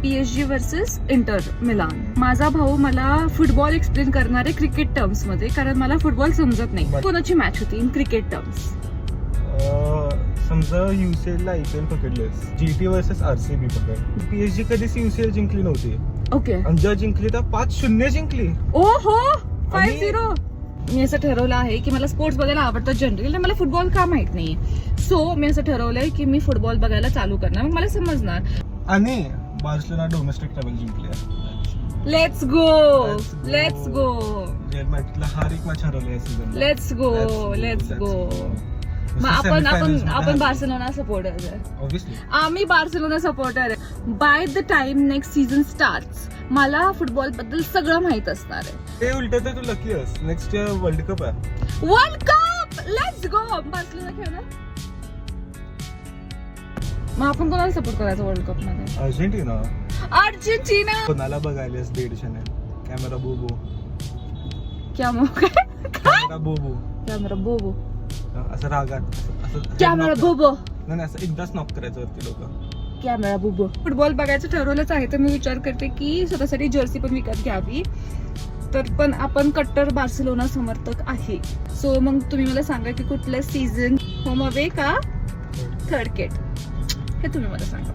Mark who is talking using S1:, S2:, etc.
S1: PSG versus Inter Milan. माझा भाऊ मला फुटबॉल एक्सप्लेन करणारे क्रिकेट टर्म्स मध्ये, कारण मला फुटबॉल समजत नाही. कोणाची मॅच होती इन क्रिकेट टर्म्स?
S2: समजा UCL ला IPL पकडलेस, GT वर्सेस RCB पकड. PSG कधीच UCL जिंकली नव्हती.
S1: ओके.
S2: आणि जर जिंकली तर 5-0 जिंकली.
S1: ओहो 5-0. मी असं ठरवलं आहे की मला स्पोर्ट्स बघायला आवडतं जनरली, मला फुटबॉल का माहित नाही. सो मी असं ठरवलंय की मी फुटबॉल बघायला चालू करणार, मग मला समजणार.
S2: आणि बार्सिलोना डोमेस्टिक ट्रॅव्हल जिंकली.
S1: Let's go.
S2: रिअल मॅड्रिडला हर एक मॅच हरवली या सीझन.
S1: Let's go. मग आपण बार्सिलोना सपोर्टर आहे.
S2: ऑब्व्हियसली
S1: आम्ही बार्सिलोना सपोर्टर आहे. By the time next season starts मला फुटबॉल बद्दल सगळं माहित असणार आहे.
S2: ते उलट तर तू लकी आहेस. नेक्स्ट इयर वर्ल्ड कप आहे.
S1: World cup. Let's go. Barcelona खेळणार. मग आपण कोणाला सपोर्ट करायचं वर्ल्ड कप मध्ये? अर्जेंटिना.
S2: कोणाला बघायलास 150 कॅमेरा बोबो.
S1: कॅमेरा बोबो
S2: असं रागात
S1: कॅमेरा बोबो
S2: नाही असं एकदाच नॉक करायचं वरती लोक.
S1: कॅमेरा बोबो. फुटबॉल बघायचं ठरवलंच आहे, तर मी विचार करते की स्वतःसाठी जर्सी पण विकत घ्यावी. तर पण आपण कट्टर बार्सिलोना समर्थक आहे. सो मग तुम्ही मला सांगा की कुठलं सीझन होम अवे का थर्ड गेट, हे तुम्ही मला सांगा.